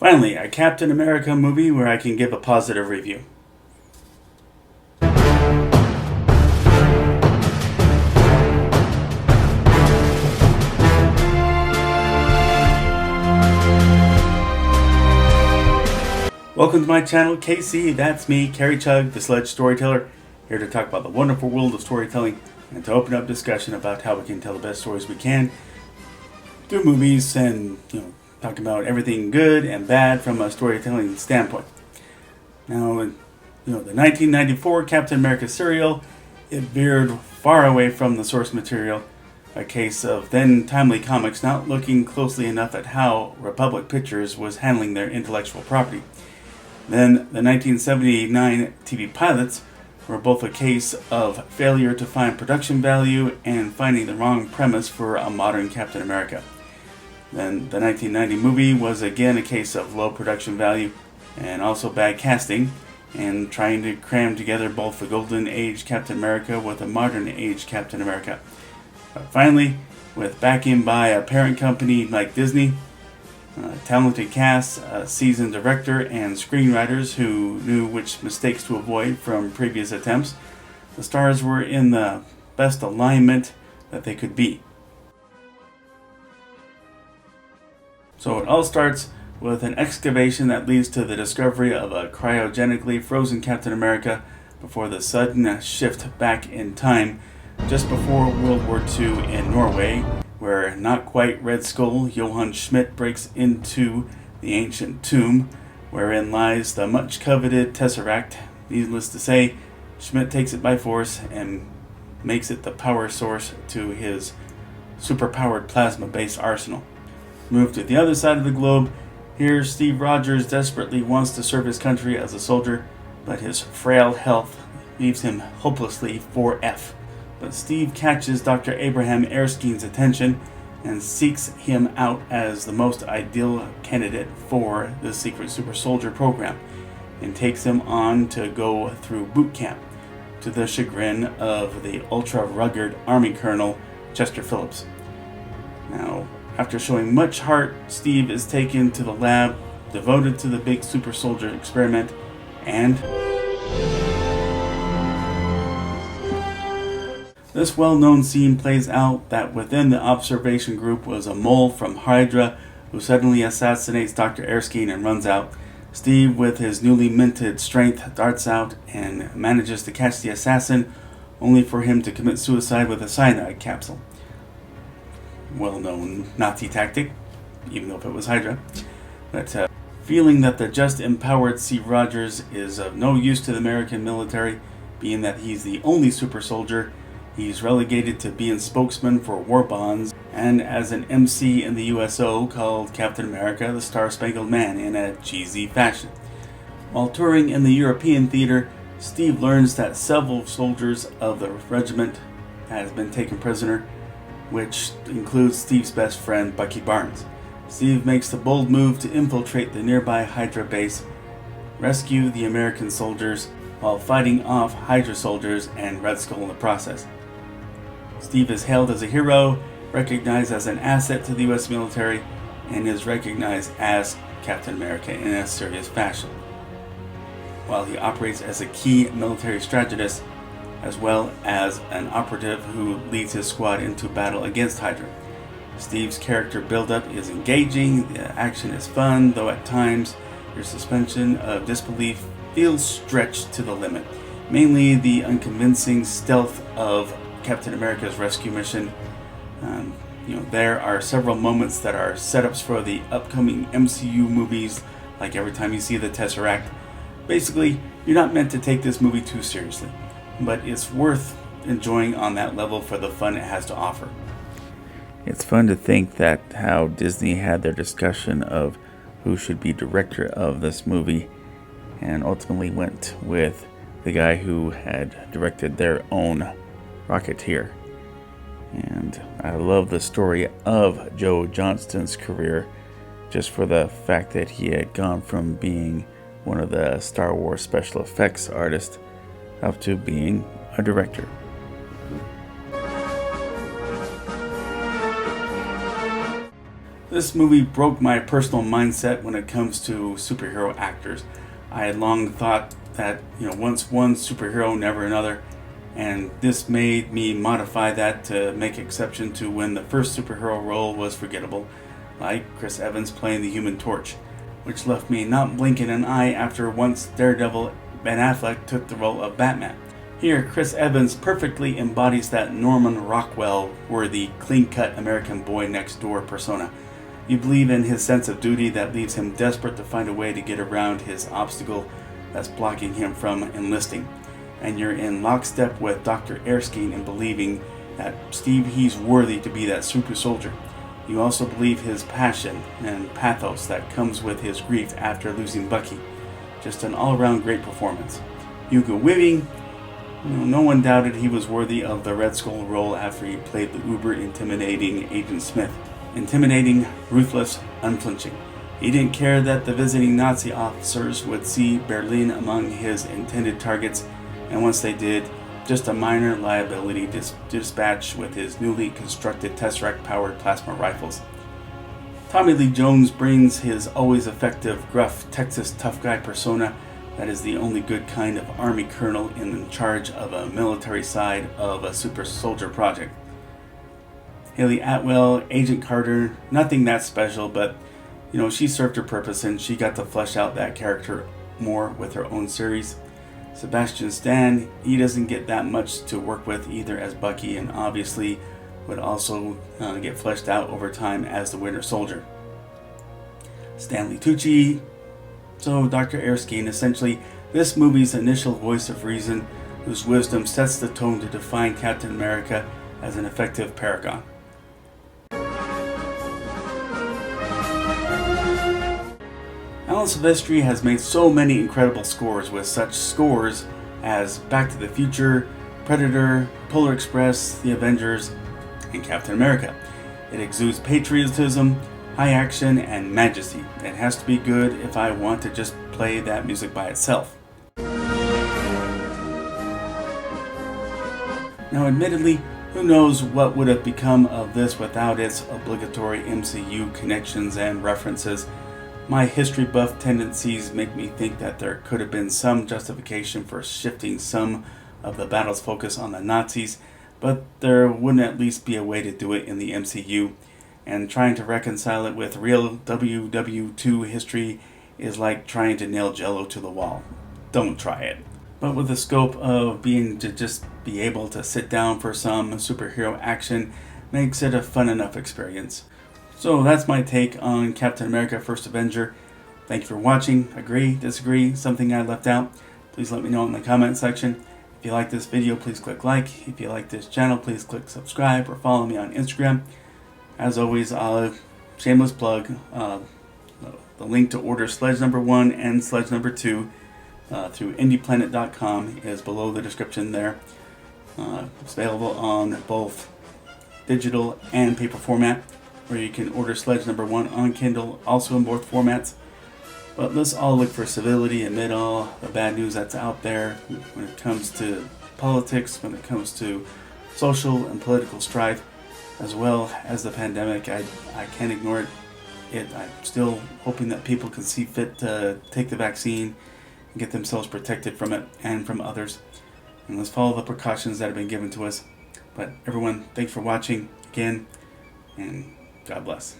Finally, a Captain America movie where I can give a positive review. Welcome to my channel, KC, that's me, Carrie Chug, the Sledge Storyteller, here to talk about the wonderful world of storytelling and to open up discussion about how we can tell the best stories we can through movies and, talk about everything good and bad from a storytelling standpoint. Now, the 1994 Captain America serial, it veered far away from the source material, a case of then Timely Comics not looking closely enough at how Republic Pictures was handling their intellectual property. Then the 1979 TV pilots were both a case of failure to find production value and finding the wrong premise for a modern Captain America. Then the 1990 movie was again a case of low production value and also bad casting and trying to cram together both the Golden Age Captain America with a Modern Age Captain America. But finally, with backing by a parent company like Disney, talented cast, a seasoned director, and screenwriters who knew which mistakes to avoid from previous attempts, the stars were in the best alignment that they could be. So it all starts with an excavation that leads to the discovery of a cryogenically frozen Captain America before the sudden shift back in time just before World War II in Norway, where not quite Red Skull Johann Schmidt breaks into the ancient tomb wherein lies the much coveted Tesseract. Needless to say, Schmidt takes it by force and makes it the power source to his superpowered plasma-based arsenal. Move to the other side of the globe. Here, Steve Rogers desperately wants to serve his country as a soldier, but his frail health leaves him hopelessly 4F. But Steve catches Dr. Abraham Erskine's attention and seeks him out as the most ideal candidate for the secret super soldier program and takes him on to go through boot camp, to the chagrin of the ultra-rugged Army Colonel Chester Phillips. Now, after showing much heart, Steve is taken to the lab devoted to the big super soldier experiment, and this well-known scene plays out that within the observation group was a mole from Hydra who suddenly assassinates Dr. Erskine and runs out. Steve, with his newly minted strength, darts out and manages to catch the assassin, only for him to commit suicide with a cyanide capsule. Well-known Nazi tactic, even though if it was Hydra. But feeling that the just empowered Steve Rogers is of no use to the American military, being that he's the only super soldier, he's relegated to being spokesman for war bonds and as an MC in the USO called Captain America, the Star-Spangled Man, in a cheesy fashion. While touring in the European theater, Steve learns that several soldiers of the regiment has been taken prisoner, which includes Steve's best friend, Bucky Barnes. Steve makes the bold move to infiltrate the nearby Hydra base, rescue the American soldiers, while fighting off Hydra soldiers and Red Skull in the process. Steve is hailed as a hero, recognized as an asset to the US military, and is recognized as Captain America in a serious fashion, while he operates as a key military strategist as well as an operative who leads his squad into battle against Hydra. Steve's character build-up is engaging, the action is fun, though at times your suspension of disbelief feels stretched to the limit. Mainly the unconvincing stealth of Captain America's rescue mission. There are several moments that are setups for the upcoming MCU movies, like every time you see the Tesseract. Basically, you're not meant to take this movie too seriously, but it's worth enjoying on that level for the fun it has to offer. It's fun to think that how Disney had their discussion of who should be director of this movie and ultimately went with the guy who had directed their own Rocketeer. And I love the story of Joe Johnston's career just for the fact that he had gone from being one of the Star Wars special effects artists up to being a director. This movie broke my personal mindset when it comes to superhero actors. I had long thought that, once one superhero, never another, and this made me modify that to make exception to when the first superhero role was forgettable, like Chris Evans playing the Human Torch, which left me not blinking an eye after once Daredevil Ben Affleck took the role of Batman. Here, Chris Evans perfectly embodies that Norman Rockwell-worthy, clean-cut American boy next door persona. You believe in his sense of duty that leaves him desperate to find a way to get around his obstacle that's blocking him from enlisting. And you're in lockstep with Dr. Erskine in believing that he's worthy to be that super soldier. You also believe his passion and pathos that comes with his grief after losing Bucky. Just an all-around great performance. Hugo Weaving, no one doubted he was worthy of the Red Skull role after he played the uber-intimidating Agent Smith. Intimidating, ruthless, unflinching. He didn't care that the visiting Nazi officers would see Berlin among his intended targets, and once they did, just a minor liability dispatch with his newly constructed Tesseract-powered plasma rifles. Tommy Lee Jones brings his always effective, gruff, Texas tough guy persona that is the only good kind of army colonel in charge of a military side of a super soldier project. Haley Atwell, Agent Carter, nothing that special, but she served her purpose and she got to flesh out that character more with her own series. Sebastian Stan, he doesn't get that much to work with either as Bucky, and obviously would also get fleshed out over time as the Winter Soldier. Stanley Tucci, so Dr. Erskine, essentially this movie's initial voice of reason, whose wisdom sets the tone to define Captain America as an effective paragon. Alan Silvestri has made so many incredible scores, with such scores as Back to the Future, Predator, Polar Express, The Avengers, and Captain America. It exudes patriotism, high action, and majesty. It has to be good if I want to just play that music by itself. Now, admittedly, who knows what would have become of this without its obligatory MCU connections and references. My history buff tendencies make me think that there could have been some justification for shifting some of the battle's focus on the Nazis, but there wouldn't at least be a way to do it in the MCU, and trying to reconcile it with real WW2 history is like trying to nail Jello to the wall. Don't try it. But with the scope of being to just be able to sit down for some superhero action makes it a fun enough experience. So that's my take on Captain America First Avenger. Thank you for watching. Agree, disagree, something I left out? Please let me know in the comment section. If you like this video, please click like. If you like this channel, please click subscribe or follow me on Instagram. As always, shameless plug, the link to order Sledge number 1 and Sledge number 2 through indieplanet.com is below the description there. It's available on both digital and paper format, where you can order Sledge number 1 on Kindle, also in both formats. But let's all look for civility amid all the bad news that's out there when it comes to politics, when it comes to social and political strife, as well as the pandemic. I can't ignore it. I'm still hoping that people can see fit to take the vaccine and get themselves protected from it and from others. And let's follow the precautions that have been given to us. But everyone, thanks for watching again, and God bless.